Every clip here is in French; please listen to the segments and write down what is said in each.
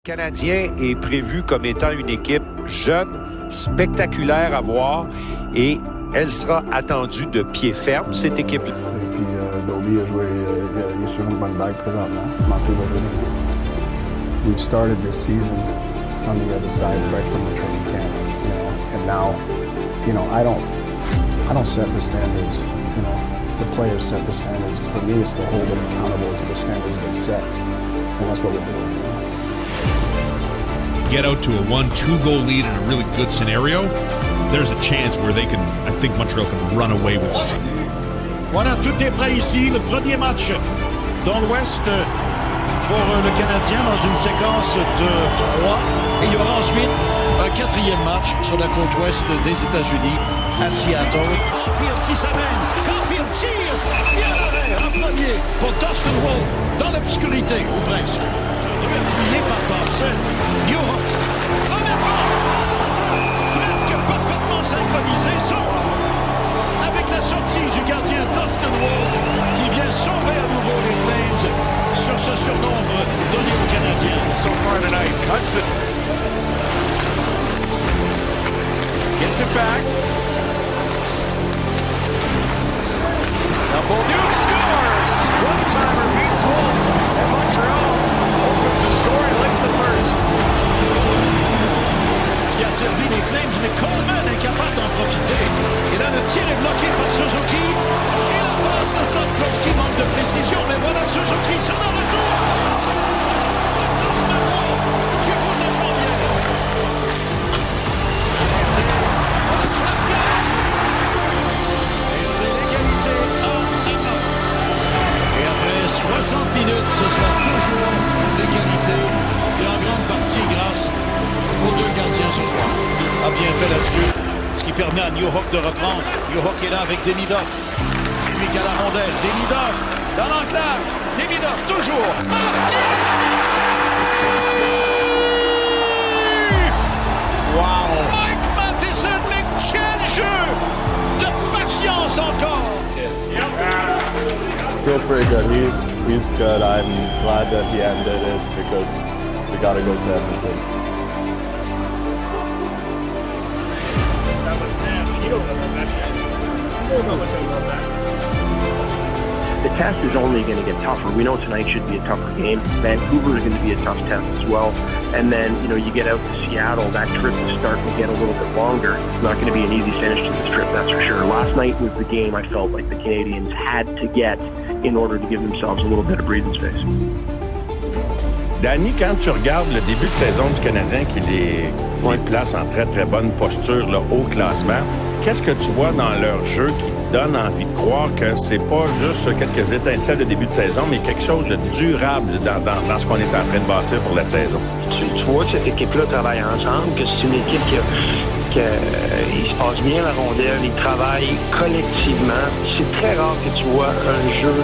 Le Canadien est prévu comme étant une équipe jeune, spectaculaire à voir et elle sera attendue de pied ferme, cette équipe-là. Puis Dobie a joué, il est sur une bonne vague présentement. Manteau va jouer. We've started this season on the other side, right from the training camp, and now, I don't set the standards, the players set the standards. For me, it's to hold them accountable to the standards they set, and that's what we're doing. Get out to a 1-2 goal lead in a really good scenario, there's a chance where they can, I think Montreal can run away with this. Voilà, tout est prêt ici. Le premier match dans l'Ouest pour le Canadien dans une séquence de 3. Et il y aura ensuite un quatrième match sur la côte ouest des États-Unis à Seattle. Caulfield qui s'amène. Caulfield tire. Il y a l'arrêt. Un premier pour Dustin Wolf dans l'obscurité, ou presque. Appuyé par Thompson. New Hook. Presque parfaitement synchronisé. Sauf avec la sortie du gardien Dustin Wolf qui vient sauver à nouveau les Flames sur ce surnombre donné aux Canadiens. So far tonight, Hudson gets it back. Now Bolduc scores! One-timer beats Wolf, and Montreal opens the scoring late in the first. Qui a servi les Flames, mais Coleman est capable d'en profiter. Et là, le tir est bloqué par Suzuki. Et la passe de Stamkowski manque de précision, mais voilà Suzuki sur le retour. Dustin Wolf, du bout de la jambière. Et c'est l'égalité 1-1. Et après 60 minutes, ce sera toujours l'égalité. Et en grande partie grâce aux deux gardiens ce soir. A bien fait là-dessus. Ce qui permet à New Hook de reprendre. New Hook est là avec Demidov. C'est lui qui a la rondelle. Demidov dans l'enclave. Demidov toujours. Wow! Mike Matheson, mais quel jeu de patience encore! I feel pretty good. He's good. I'm glad that he ended it because we got to go to Edmonton. That was nasty. You don't know about that yet. You don't know much about that. The test is only going to get tougher. We know tonight should be a tougher game. Vancouver is going to be a tough test as well. And then, you get out to Seattle, that trip is starting to get a little bit longer. It's not going to be an easy finish to this trip, that's for sure. Last night was the game I felt like the Canadians had to get in order to give themselves a little bit of breathing space. Danny, quand tu regardes le début de saison du Canadien qui les place en très, très bonne posture là, au classement, qu'est-ce que tu vois dans leur jeu qui te donne envie de croire que c'est pas juste quelques étincelles de début de saison, mais quelque chose de durable dans ce qu'on est en train de bâtir pour la saison? Tu vois que cette équipe-là travaille ensemble, que c'est une équipe qui se passe bien la rondelle, ils travaillent collectivement. C'est très rare que tu vois un jeu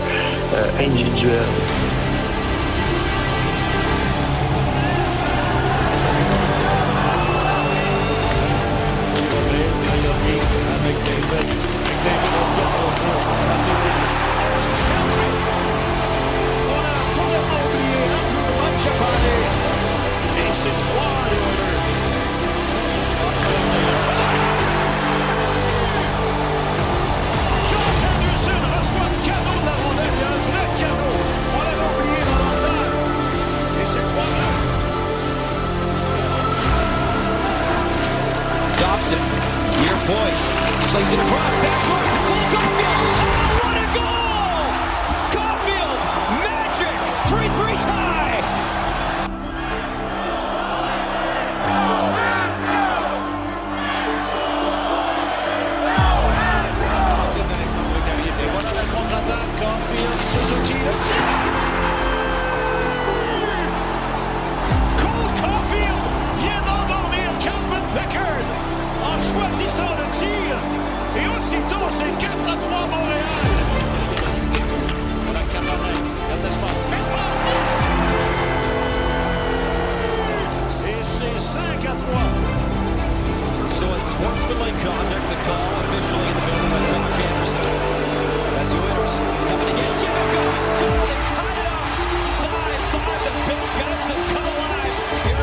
individuel. Near point. Slings it across. Backdoor. Caulfield. Oh, what a goal! Caulfield. Magic. 3-3 tie. C'est d'Alexandre Carrier. Et voilà la contre-attaque. Caulfield. Suzuki. Le tir. Cole Caulfield vient d'endormir Calvin Pickard en choisissant le tir. Et aussitôt, c'est 4-3 Montréal. Voilà Kapanen, il y a de l'espace. Et c'est 5-3. So it's sportsmanlike conduct, the call officially in the building on Josh Anderson. As Oilers coming again, give it goes, score, they tie it up. 5-5, the Big Guns have come alive. Here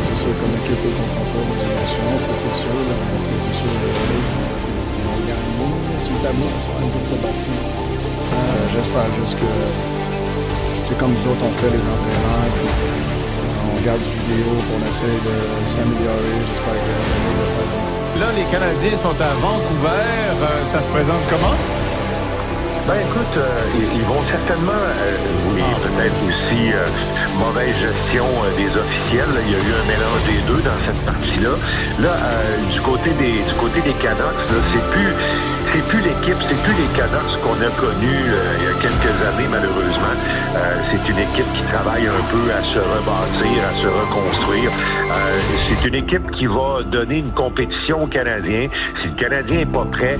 c'est sûr comme équipe, on comprend pas nos émotions, ça c'est sûr. Mais c'est sûr, on gagne sur le tableau, on nous autres battus. J'espère juste que, c'est comme nous autres, on fait les entraînements, puis on regarde des vidéos, puis on essaie de s'améliorer. J'espère que on va faire. Là, les Canadiens sont à Vancouver. Ça se présente comment? Ben écoute, ils vont certainement, oui, peut-être aussi mauvaise gestion des officiels. Là. Il y a eu un mélange des deux dans cette partie-là. Là, du côté des Canucks, là, c'est plus l'équipe, c'est plus les Canucks qu'on a connus il y a quelques années, malheureusement. C'est une équipe qui travaille un peu à se rebâtir, à se reconstruire. C'est une équipe qui va donner une compétition aux Canadiens. Si le Canadien n'est pas prêt...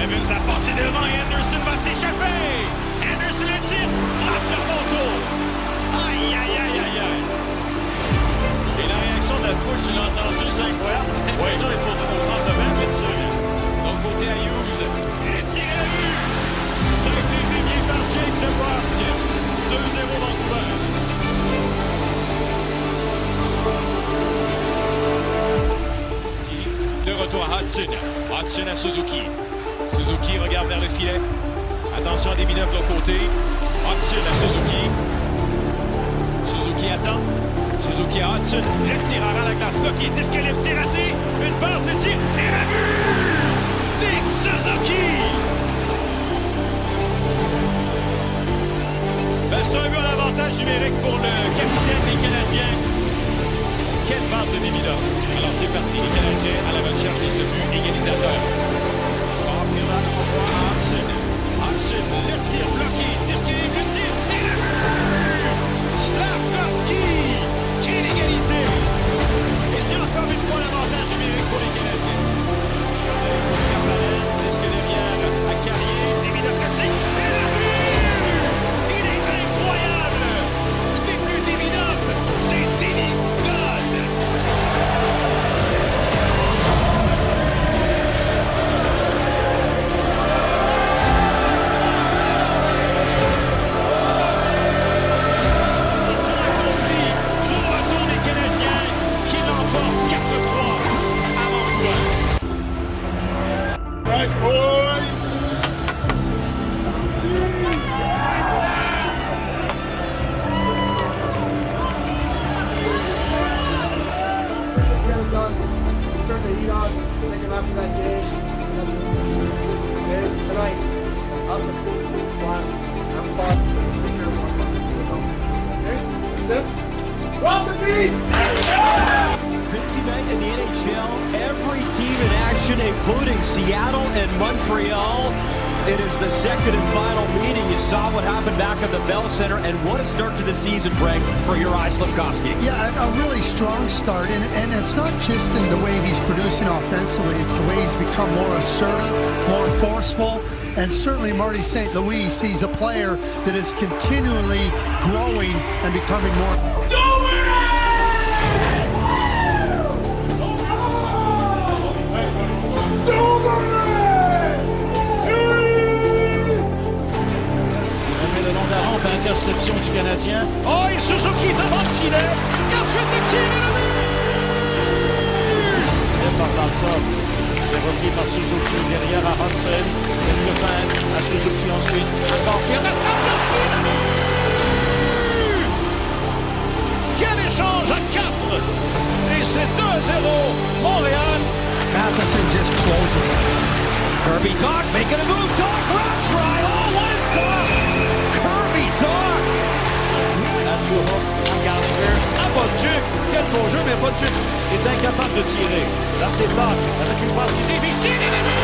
Evans a passé devant et Anderson va s'échapper. Anderson le tire, frappe le poteau. Aïe, aïe, aïe, aïe, aïe. Et la réaction de la foule, tu l'as entendu, c'est incroyable. L'impression est au centre de match, bien sûr. Donc, côté à Hughes, il est tiré à but. Ça a été dévié par Jake DeBrusk. 2-0 Vancouver. De retour à Hudson. Hudson à Suzuki. Suzuki regarde vers le filet. Attention à des mineurs de l'autre côté. Hudson à Suzuki. Suzuki attend. Suzuki à Hudson. Le tir à la glace. Bloqué. Disque libre. C'est raté. Une passe. Le tir. Et la but! Nick Suzuki! Ben, c'est un but à l'avantage numérique pour le capitaine des Canadiens. Quelle vente de Demina. Alors c'est parti, les Canadiens à la recherche de ce but égalisateur. Hudson. Hudson, le tir bloqué. Disque libre, le tir. Et le but! Slavkovski! Quelle égalité! Et c'est encore une fois l'avantage numérique pour les Canadiens. Disque derrière à Carrier. Demina classique. Et le but! Il est incroyable! Ce n'est plus Deminov, c'est Demi God! Busy night in the NHL. Every team in action, including Seattle and Montreal. It is the second and final meeting. You saw what happened back at the Bell Center, and what a start to the season, Frank, for Juraj Slafkovsky. Yeah, a really strong start, and it's not just in the way he's producing offensively, it's the way he's become more assertive, more forceful, and certainly Marty St. Louis sees a player that is continually growing and becoming more... Interception du Canadien. Oh, et Suzuki devant le filet. Il a fait le tir et le but! Il part dans le sol. C'est repris par Suzuki derrière à Hudson. Il le peint à Suzuki ensuite. Encore Pierre Slavkovski, le but! Quel échange à 4! Et c'est 2-0 Montréal. Matheson just closes it. Kirby Dach making a move. Dach, rock try. Oh, what a stop! Kirby Dach! À Gallagher, à Bolduc. Quel beau jeu, mais Bolduc est incapable de tirer. Là, c'est Dach avec une passe qui dévie. Tire et le but!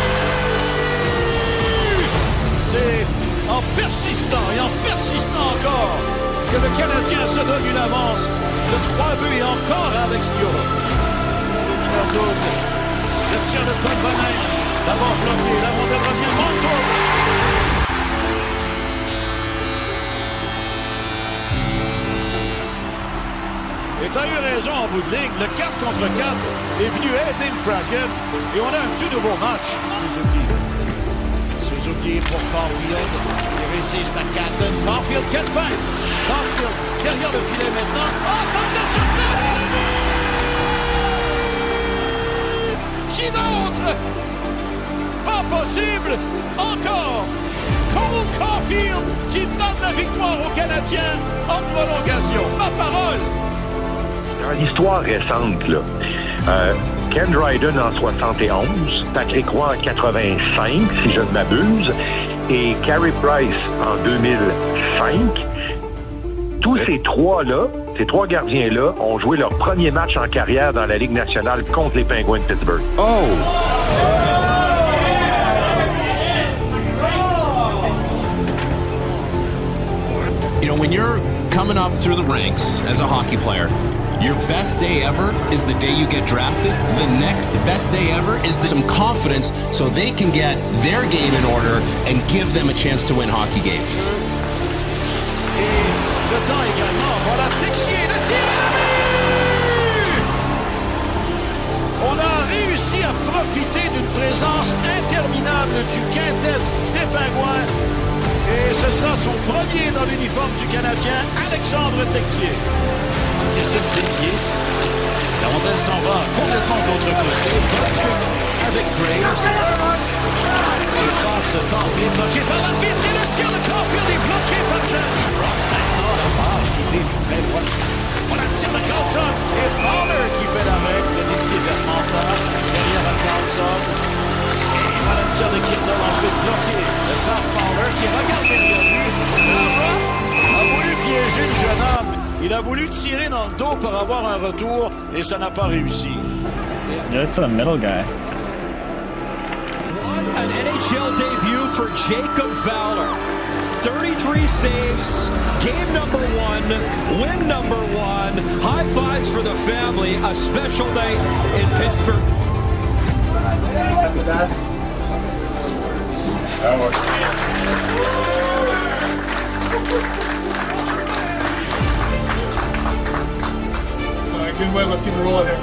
C'est en persistant et en persistant encore que le Canadien se donne une avance de 3 buts et encore Alex Dior. Le tir de Tom Bonin, d'abord bloqué, la rondelle revient Montour. t'as eu raison en bout de ligne. Le 4 contre 4 est venu aider le Kraken. Et on a un tout nouveau match, Suzuki. Suzuki pour Caulfield. Il résiste à Canton. Caulfield, quelle fin! Caulfield, derrière le filet maintenant. Oh, tente de surprendre! Qui d'autre? Pas possible! Encore! Cole Caulfield qui donne la victoire aux Canadiens en prolongation. Ma parole! Dans l'histoire récente, là, Ken Dryden en 71, Patrick Roy en 85, si je ne m'abuse, et Carey Price en 2005. Tous ces trois-là, ces trois gardiens-là, ont joué leur premier match en carrière dans la Ligue nationale contre les Penguins de Pittsburgh. Oh! You know, when you're coming up through the ranks as a hockey player, your best day ever is the day you get drafted. The next best day ever is some confidence so they can get their game in order and give them a chance to win hockey games. Et le temps également. Voilà Texier, le tir à la vue! On a réussi à profiter d'une présence interminable du quintet des Pingouins. Et ce sera son premier dans l'uniforme du Canadien, Alexandre Texier. Question de pied. La rondelle s'en va complètement de l'autre côté. Patrick avec Graves. Il passe tenté, bloqué par l'arbitre et le tir de Caulfield est bloqué par Jeremy Ross. Maintenant, la passe qui dévie très loin. Voilà le tir de Carlson et Fowler qui fait l'arrêt. Le défi est mental derrière à Carlson. Et voilà le tir de Kindle ensuite bloqué par Fowler qui regarde derrière lui. Là, Ross a voulu piéger le jeune homme. Il a voulu tirer dans le dos pour avoir un retour et ça n'a pas réussi. Yeah, it's a middle guy. What an NHL debut for Jacob Fowler. 33 saves, game number 1, win number 1, high fives for the family, a special night in Pittsburgh. Good win. Let's keep it rolling here.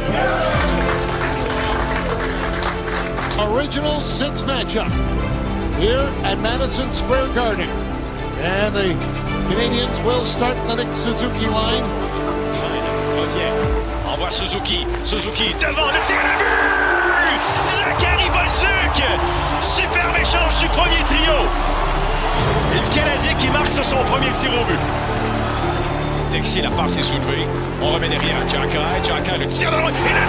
Original six matchup here at Madison Square Garden. And the Canadians will start the next Suzuki line. Revient. Envoie Suzuki. Suzuki devant le tir à la vue! Zachary Bonsuc! Superbe échange du premier trio. Et le Canadien qui marque sur son premier tir au but. Texier, la passe est soulevée. On remet derrière à Xhekaj. Xhekaj, le tir de droite et la vue!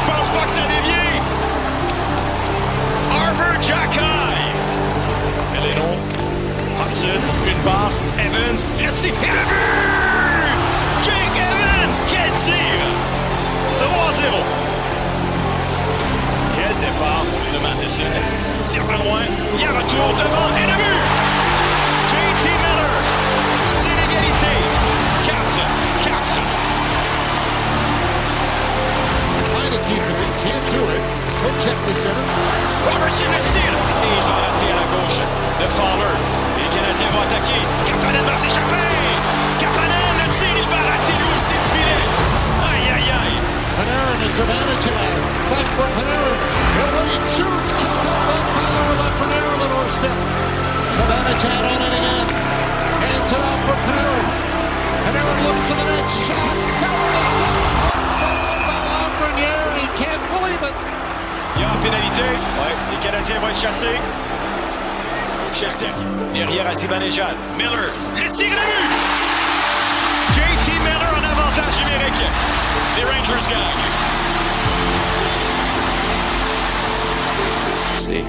Je pense pas que ça dévie. Arber Xhekaj. Peleno. Hudson. Une passe. Evans. Le tir et la vue! Jake Evans. Quel tir! 3-0. Quel départ de Matheson. Tire de loin. Il y a retour devant et le but! JT Miller. C'est l'égalité. 4-4. Trying to keep it, can't do it. He'll check the center. Robertson le tire. Et il va rater à la gauche de Fowler. Les Canadiens vont attaquer. Kapanen va s'échapper. Kapanen le tire. Il va rater lui aussi le filet. Aïe, aïe, aïe. Panarin is advantage line. Back for Panarin. Nobody shoots. Kicked out by Fowler without Panarin on the doorstep. Zibanejad on it again. Hands it off for Panarin. Panarin looks to the next shot. Fowler is Lafreniere. He can't believe it. Il y a une pénalité. Ouais, les Canadiens vont être chassés. Chestek, derrière à Zibanejad. Miller, le tir de but! JT Miller en avantage numérique. Les Rangers gagnent. We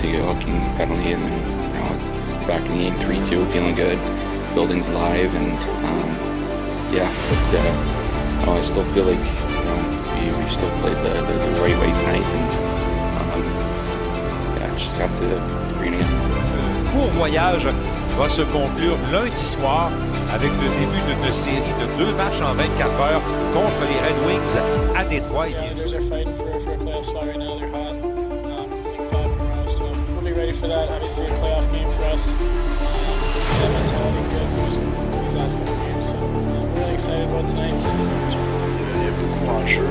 take a hooking penalty and then back in the game 3-2, feeling good. Building's alive and I still feel like we still played the right way tonight and just have to bring it in. Court voyage va se conclure lundi soir avec le début d'une série de 2 matchs en 24 heures contre les Red Wings à Détroit. Yeah, they're fighting for a playoff spot right now. They're hot. 5 in a row, so we'll be ready ready for that. Obviously, a playoff game for us. That mentality is good for us these last couple of games. So I'm really excited about tonight. Il y a beaucoup en jeu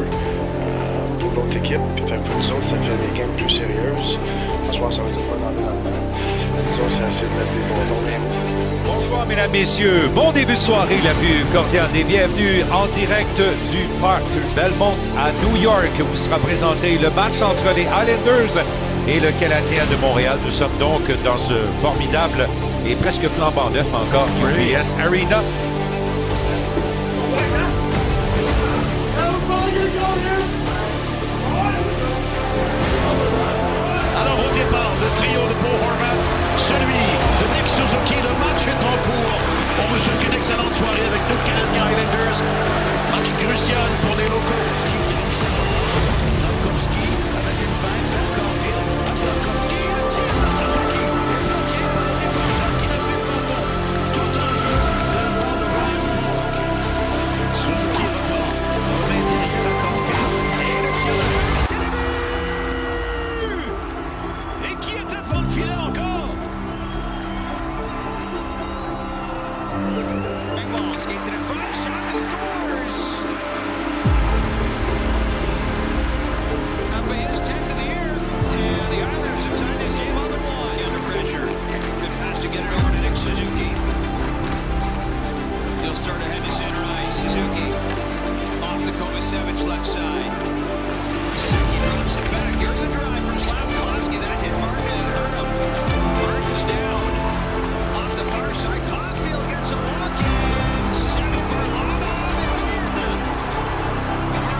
pour l'autre équipe. Fait que pour nous autres, ça fait des games plus sérieuses. Ce soir, ça va être une bonne envie dans le temps. Nous autres, c'est essayer de mettre des bons tons. Bonsoir, mesdames, messieurs. Bon début de soirée, la plus cordiale des bienvenus en direct du Parc Belmont à New York, où sera présenté le match entre les Islanders et le Canadien de Montréal. Nous sommes donc dans ce formidable et presque flambant neuf encore UBS Arena. Alors au départ, le trio de Paul Horvat, celui de Nick Suzuki, le match est en cours. On vous souhaite une excellente soirée avec nos Canadiens Islanders. Match crucial pour les locaux. Slavkovski avec une feinte vers Caulfield. Slavkovski tire de Suzuki. Bloqué par le défenseur qui n'a plus de bâton. Tout en jeu de la part de Ryan Pollock. Suzuki repart. On maintient à Caulfield. Et le tir de but. C'est le but! Et qui était devant le filet encore? Engvall skates it in front, shot and scores! Up is 10th of the year, and the Islanders have tied this game up at 1. Under pressure. Good pass to get it over to Nick Suzuki. He'll start ahead to center ice. Suzuki off to Kovacevic left side. Suzuki drops it back. Here's a drive from Slavkovski. That hit Martin and hurt him. Martin's down. Off the far side. Caulfield gets a walk in. Second for Lama. It's in.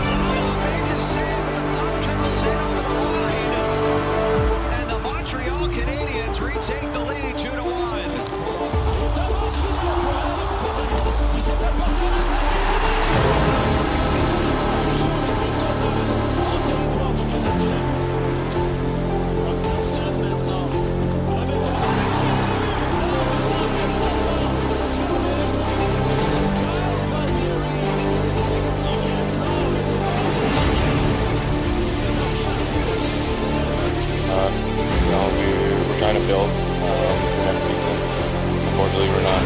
Lama made the save, and the puck trickles in over the line. And the Montreal Canadiens retake the lead 2-1. We're trying to build for next season. Unfortunately, we're not,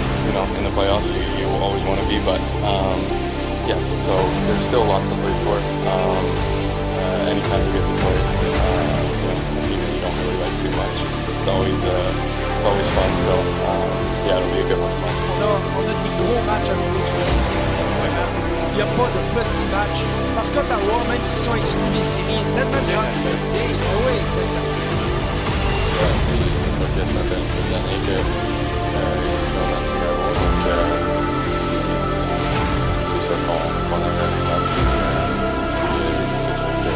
in the playoffs. You will always want to be, but yeah. So there's still lots to play for. Anytime you get to play, even you don't really like too much, it's always fun. So yeah, it'll be a good one tomorrow. On a des gros matchs à jouer. Il n'y a pas de petits matchs. Parce qu'Ottawa, même s'ils sont exclus des séries, il y a tellement de rivalité. Oui, exactement. C'est sûr que ça fait quelques années que dans notre numéro, donc c'est ça qu'on avait avec la c'est sûr que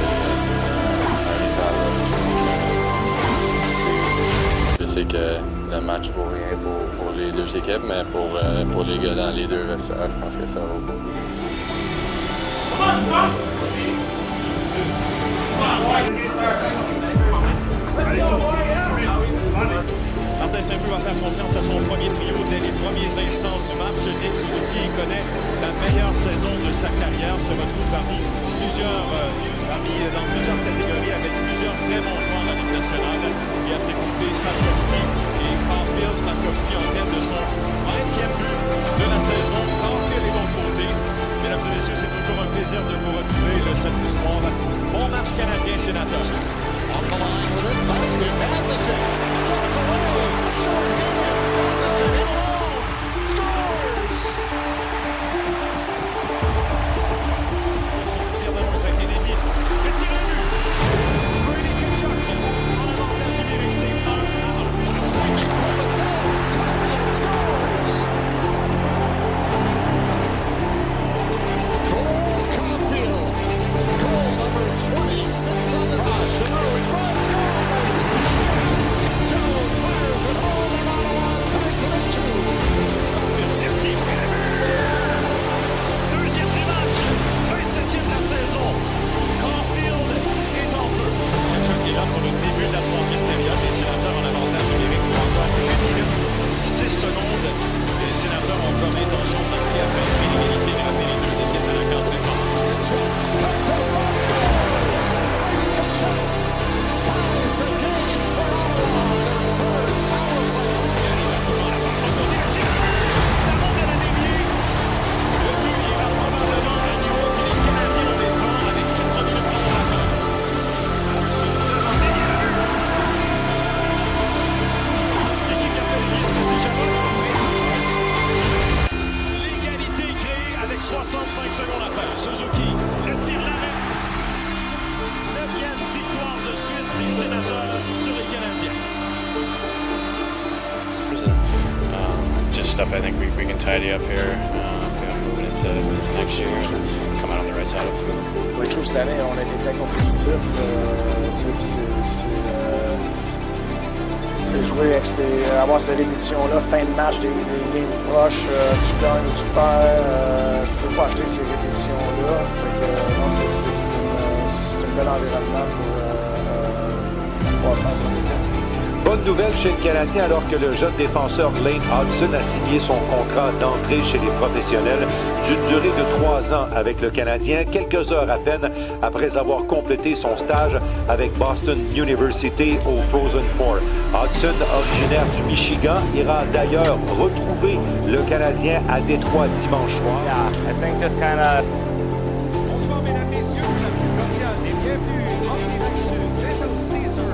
je sais que le match vaut rien pour les deux équipes, mais pour les gars dans les deux vestiaires, je pense que ça vaut beaucoup. Martin Saint-Louis va faire confiance à son premier trio dès les premiers instants du match. Nick Suzuki connaît la meilleure saison de sa carrière, se retrouve dans plusieurs catégories avec plusieurs très bons joueurs dans la Ligue nationale. Et à ses côtés, Slavkovski et Caulfield. Slavkovski en tête de son 20e but de la saison. Caulfield est de l'autre côté. Mesdames et messieurs, c'est toujours un plaisir de vous retrouver le samedi soir. Bon match canadien-sénateur. On the line with it, back to Anderson, gets away, short-handed, Anderson in alone, scores! Tir de loin, ça a été inédit. Le tir est vu. Brady Tkachuk en avantage numérique, c'est 1-1. Second, Caulfield scores! Cole Caulfield, goal number 26 on the rush, and Irving Brown scores! Joe fires it home, and Ottawa stuff I think we can tidy up here, moving into next year and come out on the right side of the field. Ouais, je trouve que cette année, on a été très compétitifs. C'est jouer avec avoir ces répétitions-là, fin de match, des games proches, tu gagnes ou tu perds, tu peux pas acheter ces répétitions-là. Fait que, non, c'est un bel environnement pour la croissance de l'équipe. Bonne nouvelle chez le Canadien alors que le jeune défenseur Lane Hodgson a signé son contrat d'entrée chez les professionnels d'une durée de 3 ans avec le Canadien, quelques heures à peine après avoir complété son stage avec Boston University au Frozen Four. Hodgson, originaire du Michigan, ira d'ailleurs retrouver le Canadien à Détroit dimanche soir. Yeah, I think just kind of... Bonsoir, mesdames, messieurs, la plus cordiale des bienvenus en direct du Little Caesar.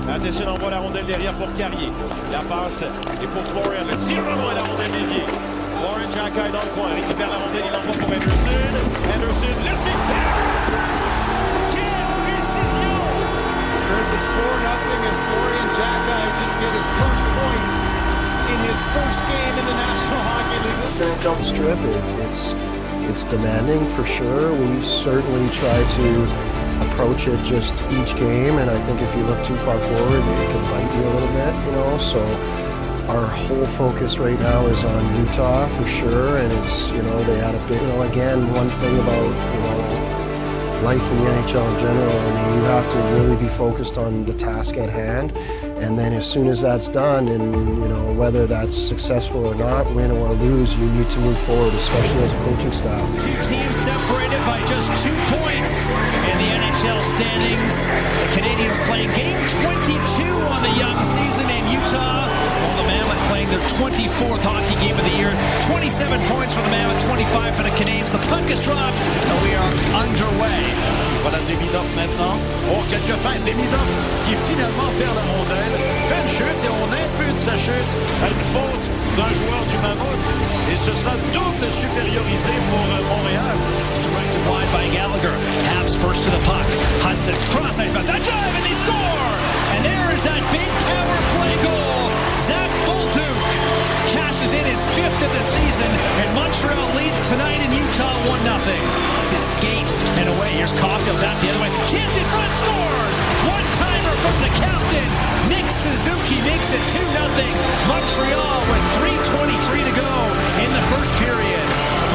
Matheson envoie la rondelle derrière pour Carrier. La passe est pour Florian. Le tir loin, la rondelle déviée. Florian Xhekaj dans le coin. Récupère la rondelle. Il envoie pour Anderson. Anderson, le tir. Quelle précision! Chris, it's 4-0 and Florian Xhekaj just get his first point in his first game in the National Hockey League. Jump strip, it's demanding for sure. We certainly try to approach it just each game, and I think if you look too far forward, it can bite you a little bit, you know. So our whole focus right now is on Utah for sure, and it's, you know, they had a big, you know, again, one thing about, you know, life in the NHL in general, I mean, you have to really be focused on the task at hand. And then as soon as that's done, and whether that's successful or not, win or lose, you need to move forward, especially as a coaching staff. Two teams separated by just 2 points in the NHL standings. The Canadiens playing game 22 on the young season in Utah, while the Mammoth playing their 24th hockey game of the year. 27 points for the Mammoth, 25 for the Canadiens. The puck is dropped, and we are underway. Voilà Demidov maintenant. Oh, quelques feintes. Demidov qui finalement perd la rondelle, fait une chute et on impute sa chute à une faute d'un joueur du Mammouth. Et ce sera double supériorité pour Montréal. Directed wide by Gallagher. Habs first to the puck. Hudson cross ice bounce. A drive and they score! And there is that big power play goal. Zach Bolduc cashes in his 5th of the season, and Montreal leads tonight in Utah 1-0. To skate and away. Here's Caulfield back the other way. Chance in front, scores! One-timer from the captain. Nick Suzuki makes it 2-0. Montreal with 3:23 to go in the first period.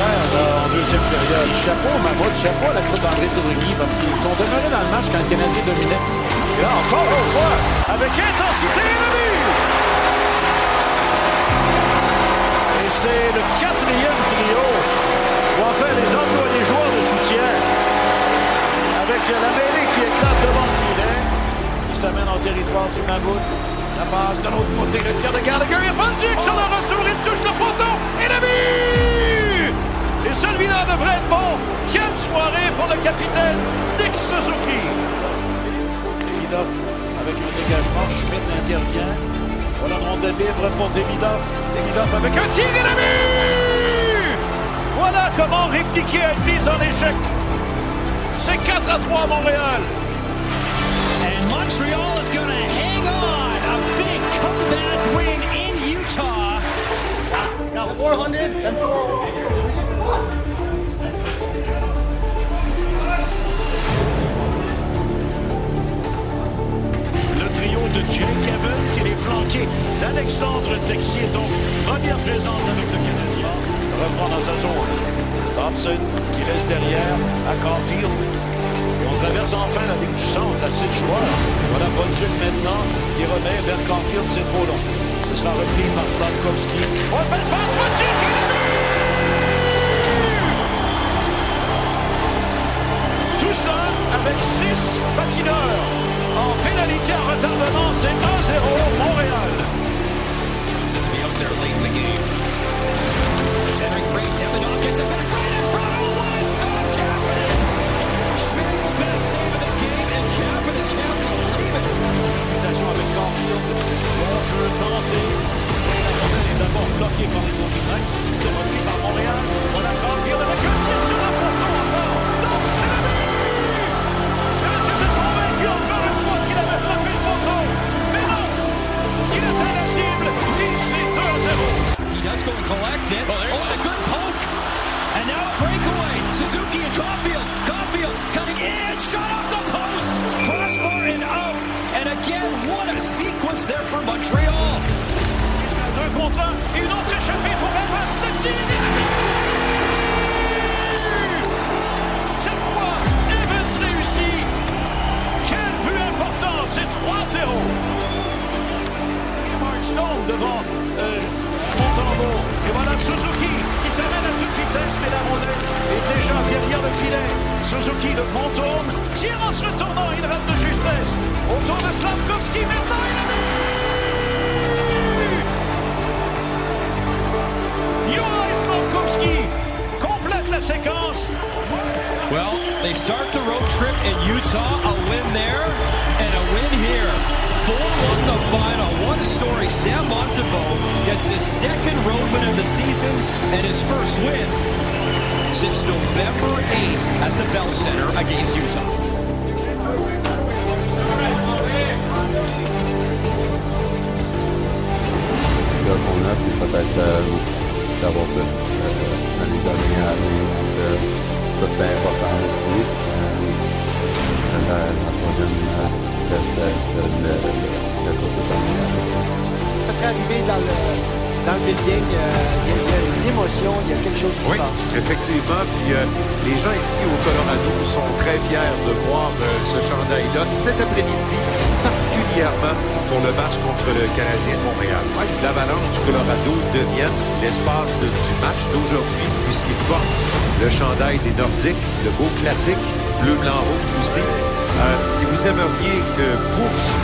En deuxième période. Chapeau Mammouth, chapeau à la troupe d'André Tourigny parce qu'ils sont demeurés dans le match quand le Canadien dominait. Et là encore une fois, avec intensité et le but! Et c'est le 4e trio, ou enfin les emplois des joueurs de soutien, avec la mêlée qui éclate devant le filet, qui s'amène en territoire du Mammouth. La passe de l'autre côté, le tir de Gallagher, et Bolduc sur le retour, il touche le poteau, et le but! Et celui-là devrait être bon. Quelle soirée pour le capitaine Nick Suzuki. Demidov avec un dégagement, Schmidt intervient. Voilà une rondelle libre pour Demidov. Demidov avec un tir et le but! Voilà comment répliquer une mise en échec. C'est 4-3 Montréal. And Montreal is going to hang on. A big comeback win in Utah. Now 400 and 400. Le trio de Jake Evans, il est flanqué d'Alexandre Texier, donc première présence avec le Canadien. Reprend dans sa zone. Thompson qui laisse derrière à Caulfield. Et on traverse enfin la ligne du centre à 6 joueurs. Voilà Bolduc maintenant qui remet vers Caulfield, c'est trop long. Ce sera repris par Slavkovski. Oh, belle passe, Bolduc, il a mis! Tout ça avec 6 patineurs. En pénalité en retardement, c'est 1-0 Montréal. To be up there late in the game. Centering free, Demidov gets it back right in front. Oh, what a stop, Kapanen! Schmidt's best save of the game, and Kapanen can't believe it. Attention avec Caulfield. Bon jeu tenté. La rondelle est d'abord bloquée par les Golden c'est repris par Montréal. Voilà Caulfield avec un tir sur la porte encore. Donc c'est la but! J'étais convaincu encore une fois qu'il avait frappé le poteau. Mais non! Il atteint la cible. Et c'est 2-0. He does go and collect it. Oh, and a good poke. And now a breakaway. Suzuki and Caulfield. Caulfield cutting in. Shot off the post. Crossbar and out. And again, what a sequence there for Montreal. 2 contre 1. Une autre échappée pour Evans. Le tir et le but! Cette fois, Evans réussit. Quel but important. C'est 3-0. Mark Stone devant Montembeault. Et voilà Suzuki qui s'amène à toute vitesse, mais la rondelle est déjà derrière le filet. Suzuki le contourne, tire en se retournant, il rate de justesse. Autour de Slavkovski, maintenant il a vu! Juraj Slavkovski complète la séquence. Well, they start the road trip in Utah, a win there and a win here. 4-1 the final. What a story. Sam Montembeault gets his second road win of the season and his first win since November 8th at the Bell Center against Utah. Là qu'on a, puis peut-être d'avoir fait l'année dernière. Donc, ça, c'est important aussi. La troisième test, c'est le côté familial. Après arriver dans le dans le building, il y a une émotion, il y a quelque chose qui se passe. Effectivement. Puis les gens ici au Colorado sont très fiers de voir ce chandail-là cet après-midi, particulièrement pour le match contre le Canadien de Montréal. L'Avalanche du Colorado devient l'espace du match d'aujourd'hui, puisqu'il porte le chandail des Nordiques, le beau classique, bleu, blanc, rouge aussi. Si vous aimeriez que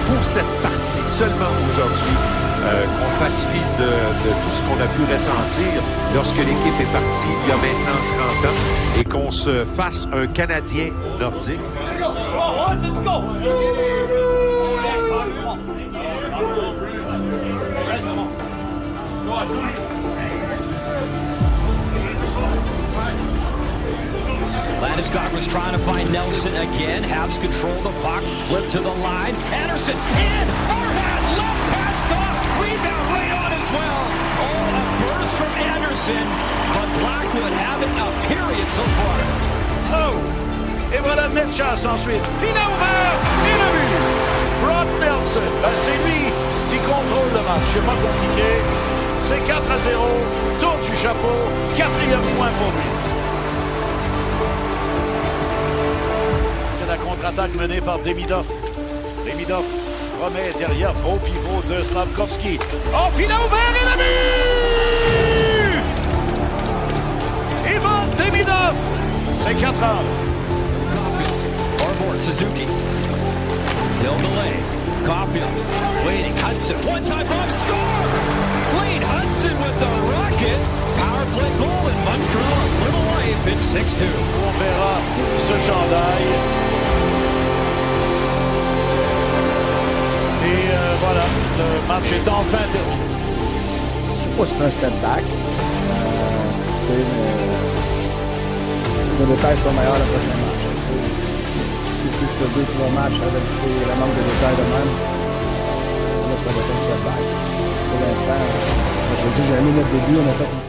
pour cette partie seulement aujourd'hui, qu'on fasse fi de tout ce qu'on a pu ressentir lorsque l'équipe est partie il y a maintenant 30 ans et qu'on se fasse un Canadien nordique. Landeskog was trying to find Nelson again. Habs control the puck. Flip to the line. Anderson in. Forehand. Left pad stop. Rebound right on as well. Oh, a burst from Anderson. But Blackwood having a period so far. Oh! Et voilà, net chance ensuite. Filet ouvert. Et le but. Brock Nelson. C'est lui qui contrôle le match. C'est pas compliqué. C'est 4-0. Tour du chapeau. 4e point pour lui. La contre-attaque menée par Demidov. Demidov remet derrière, beau pivot de Slavkovski. Oh, filet ouvert et le but! Ivan Demidov, c'est 4 ans. Arbor, Suzuki. They'll delay. Caulfield waiting. Hudson, one-time bomb, score! Wade Hudson with the rocket. Power play goal in Montreal. A little life. It's 6-2. On verra ce chandail. Et voilà, le match est enfin terminé. Je sais pas si c'est un setback. Tu sais, le détail soit meilleur le prochain match. Si tu as 2-3 matchs avec le manque de détails de même, là, ça va être un setback. Pour l'instant, je te dis, j'ai aimé notre début, on a fait